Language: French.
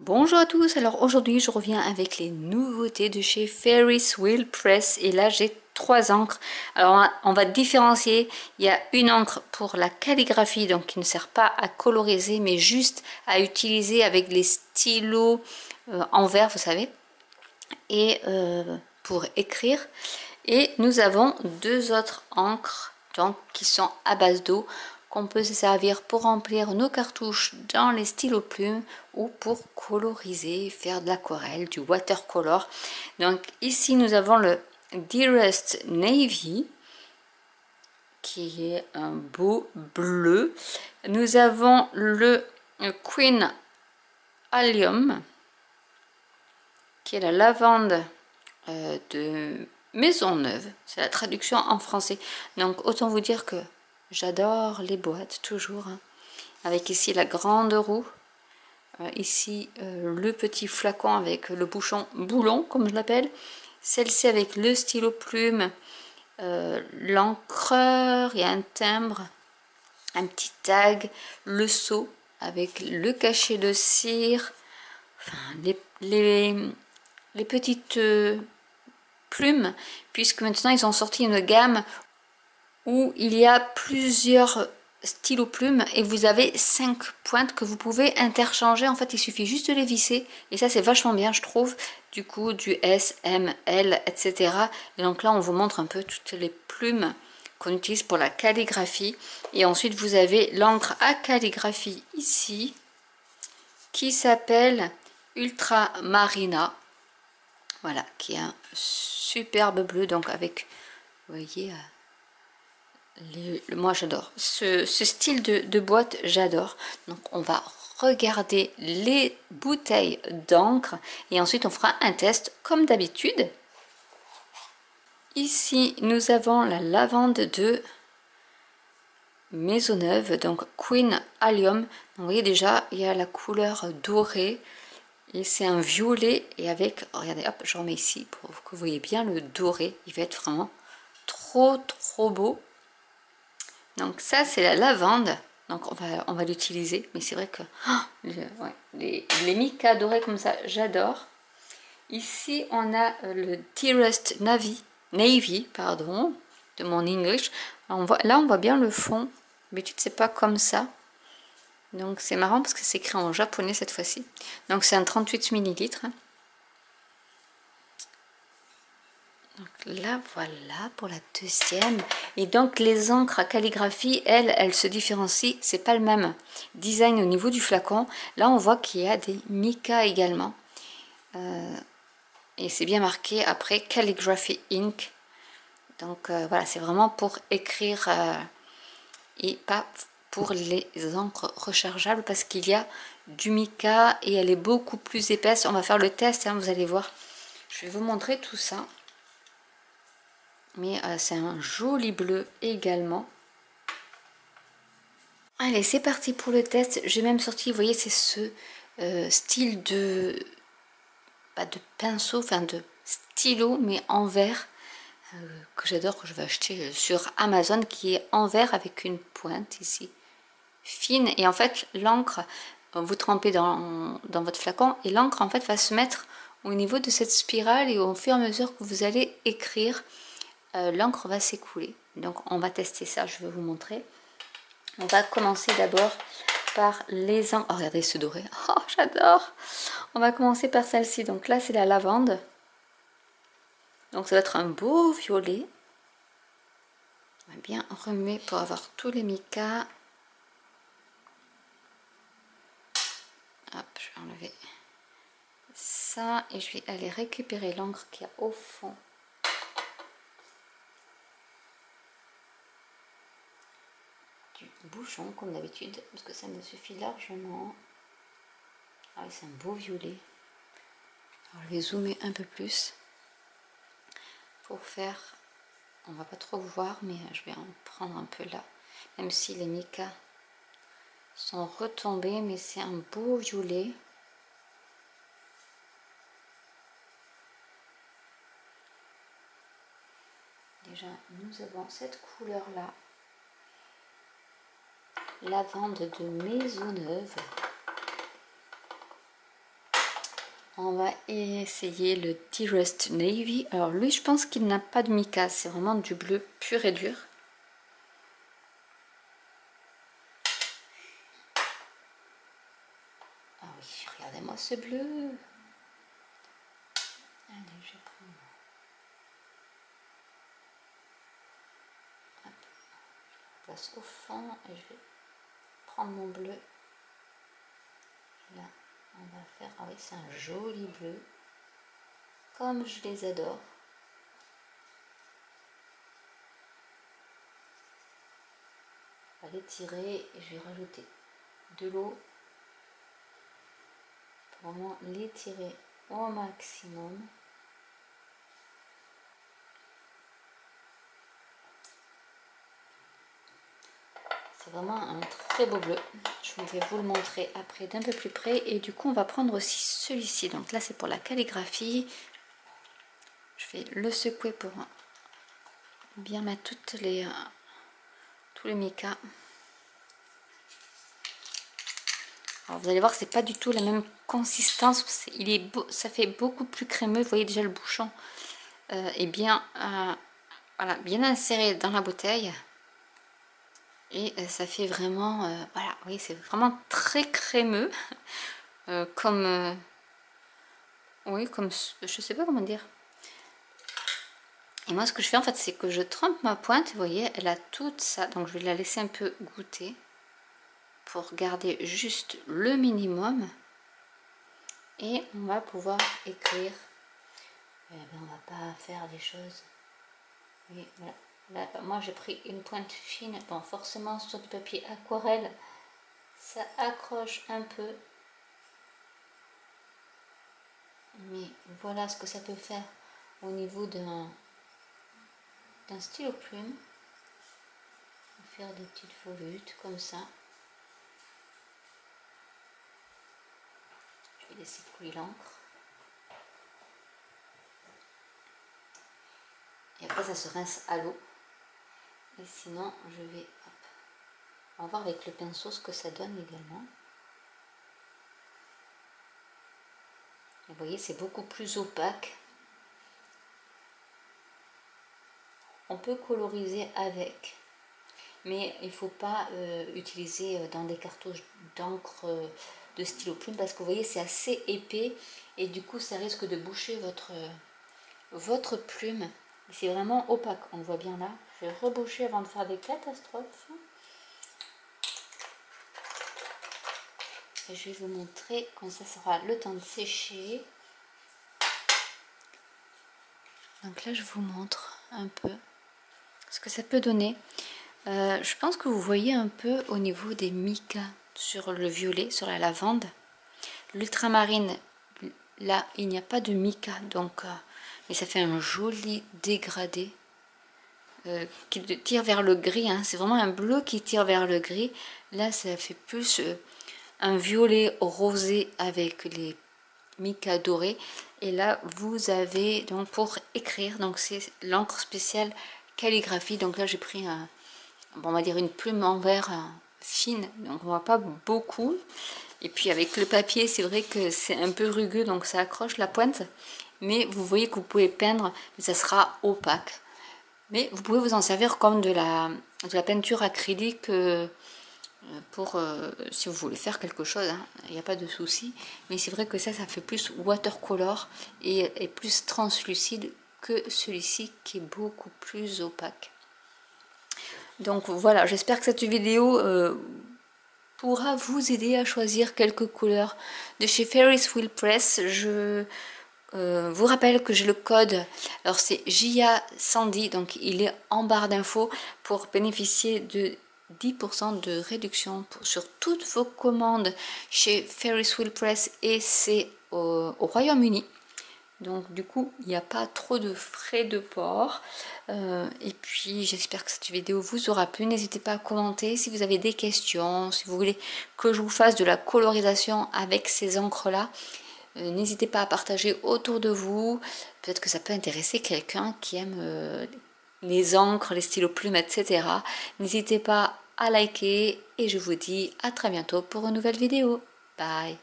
Bonjour à tous, alors aujourd'hui je reviens avec les nouveautés de chez Ferris Wheel Press et là j'ai 3 encres. Alors on va différencier, il y a une encre pour la calligraphie donc qui ne sert pas à coloriser mais juste à utiliser avec les stylos en verre vous savez et pour écrire, et nous avons 2 autres encres donc qui sont à base d'eau qu'on peut se servir pour remplir nos cartouches dans les stylos plumes ou pour coloriser, faire de l'aquarelle, du watercolor. Donc ici nous avons le Dearest Navy qui est un beau bleu. Nous avons le Queen Allium qui est la lavande de Maisonneuve. C'est la traduction en français. Donc autant vous dire que j'adore les boîtes toujours, hein. Avec ici la grande roue, ici le petit flacon avec le bouchon boulon comme je l'appelle, celle-ci avec le stylo plume, l'encreur, il y a un timbre, un petit tag, le seau avec le cachet de cire, enfin les petites plumes, puisque maintenant ils ont sorti une gamme où il y a plusieurs stylos plumes et vous avez 5 pointes que vous pouvez interchanger. En fait il suffit juste de les visser et ça c'est vachement bien je trouve, du coup du S, M, L, etc. Et donc là on vous montre un peu toutes les plumes qu'on utilise pour la calligraphie. Et ensuite vous avez l'encre à calligraphie ici qui s'appelle Ultra Marina, voilà, qui est un superbe bleu, donc avec, vous voyez, moi j'adore ce style de boîte, j'adore. Donc on va regarder les bouteilles d'encre et ensuite on fera un test comme d'habitude. Ici nous avons la lavande de Maisonneuve, donc Queen Allium. Donc, vous voyez déjà il y a la couleur dorée et c'est un violet, et avec, regardez, hop, je remets ici pour que vous voyez bien le doré, il va être vraiment trop beau. Donc ça c'est la lavande, donc on va l'utiliser, mais c'est vrai que les micas dorés comme ça j'adore. Ici on a le Dearest Navy pardon, de mon English. Là on voit bien le fond, d'habitude c'est pas comme ça. Donc c'est marrant parce que c'est écrit en japonais cette fois-ci. Donc c'est un 38 ml. Donc là voilà pour la deuxième. Et donc les encres à calligraphie, elles se différencient. C'est pas le même design au niveau du flacon. Là on voit qu'il y a des mica également. Et c'est bien marqué après Calligraphy Ink. Donc voilà, c'est vraiment pour écrire et pas pour les encres rechargeables parce qu'il y a du mica et elle est beaucoup plus épaisse. On va faire le test, hein, vous allez voir. Je vais vous montrer tout ça. Mais c'est un joli bleu également. Allez, c'est parti pour le test. J'ai même sorti, vous voyez, c'est ce style de pinceau, enfin de stylo, mais en verre, que j'adore, que je vais acheter sur Amazon, qui est en verre avec une pointe ici fine. Et en fait l'encre, vous trempez dans votre flacon et l'encre en fait va se mettre au niveau de cette spirale, et au fur et à mesure que vous allez écrire, l'encre va s'écouler. Donc on va tester ça, je vais vous montrer. On va commencer d'abord par les encres. Oh, regardez ce doré, oh j'adore. On va commencer par celle-ci, donc là c'est la lavande, donc ça va être un beau violet. On va bien remuer pour avoir tous les micas. Hop, je vais enlever ça et je vais aller récupérer l'encre qu'il y a au fond. Du bouchon comme d'habitude, parce que ça me suffit largement. Ah oui, c'est un beau violet. Alors, je vais zoomer un peu plus pour faire, on va pas trop voir, mais je vais en prendre un peu là, même si les micas sont retombés, mais c'est un beau violet. Déjà nous avons cette couleur là, lavande de Maisonneuve. On va essayer le Dearest Navy. Alors lui, je pense qu'il n'a pas de mica, c'est vraiment du bleu pur et dur. Ah oui, regardez-moi ce bleu. Allez, je vais prendre. Hop. Je le place au fond et je vais prendre mon bleu. Là, on va faire. Ah oui, c'est un joli bleu. Comme je les adore. On va l'étirer et je vais rajouter de l'eau pour vraiment l'étirer au maximum. C'est vraiment un très beau bleu. Je vais vous le montrer après d'un peu plus près. Et du coup, on va prendre aussi celui-ci. Donc là, c'est pour la calligraphie. Je vais le secouer pour bien mettre tous les micas. Alors vous allez voir, c'est pas du tout la même consistance. Il est beau, ça fait beaucoup plus crémeux. Vous voyez déjà le bouchon est bien, voilà, bien inséré dans la bouteille. Et ça fait vraiment, voilà, oui, c'est vraiment très crémeux, comme, oui, comme, je sais pas comment dire. Et moi, ce que je fais en fait, c'est que je trempe ma pointe, vous voyez, elle a toute ça, donc je vais la laisser un peu goûter pour garder juste le minimum. Et on va pouvoir écrire. Eh bien, on va pas faire des choses. Oui, voilà. Là, moi j'ai pris une pointe fine. Bon, forcément sur du papier aquarelle, ça accroche un peu. Mais voilà ce que ça peut faire au niveau d'un stylo plume. Faire des petites volutes comme ça. Je vais laisser couler l'encre. Et après ça se rince à l'eau. Et sinon je vais, hop, on va voir avec le pinceau ce que ça donne également. Vous voyez, c'est beaucoup plus opaque. On peut coloriser avec, mais il ne faut pas utiliser dans des cartouches d'encre de stylo plume parce que vous voyez, c'est assez épais et du coup ça risque de boucher votre plume. C'est vraiment opaque, on le voit bien là. Je vais reboucher avant de faire des catastrophes. Et je vais vous montrer quand ça sera le temps de sécher. Donc là je vous montre un peu ce que ça peut donner. Je pense que vous voyez un peu au niveau des micas sur le violet, sur la lavande. L'ultramarine, là il n'y a pas de mica, donc mais ça fait un joli dégradé qui tire vers le gris, hein. C'est vraiment un bleu qui tire vers le gris. Là ça fait plus un violet rosé avec les mica dorés. Et là vous avez donc pour écrire, donc c'est l'encre spéciale calligraphie. Donc là j'ai pris bon, on va dire une plume en verre fine, donc on voit pas beaucoup. Et puis avec le papier, c'est vrai que c'est un peu rugueux, donc ça accroche la pointe. Mais vous voyez que vous pouvez peindre, mais ça sera opaque. Mais vous pouvez vous en servir comme de la peinture acrylique pour si vous voulez faire quelque chose, hein, il n'y a pas de souci. Mais c'est vrai que ça fait plus watercolor et plus translucide que celui-ci qui est beaucoup plus opaque. Donc voilà, j'espère que cette vidéo pourra vous aider à choisir quelques couleurs de chez Ferris Wheel Press. Je vous rappelle que j'ai le code, alors c'est JIA110, donc il est en barre d'infos pour bénéficier de 10% de réduction sur toutes vos commandes chez Ferris Wheel Press, et c'est au Royaume-Uni. Donc du coup, il n'y a pas trop de frais de port. Et puis, j'espère que cette vidéo vous aura plu. N'hésitez pas à commenter si vous avez des questions, si vous voulez que je vous fasse de la colorisation avec ces encres-là. N'hésitez pas à partager autour de vous. Peut-être que ça peut intéresser quelqu'un qui aime les encres, les stylos plumes, etc. N'hésitez pas à liker et je vous dis à très bientôt pour une nouvelle vidéo. Bye!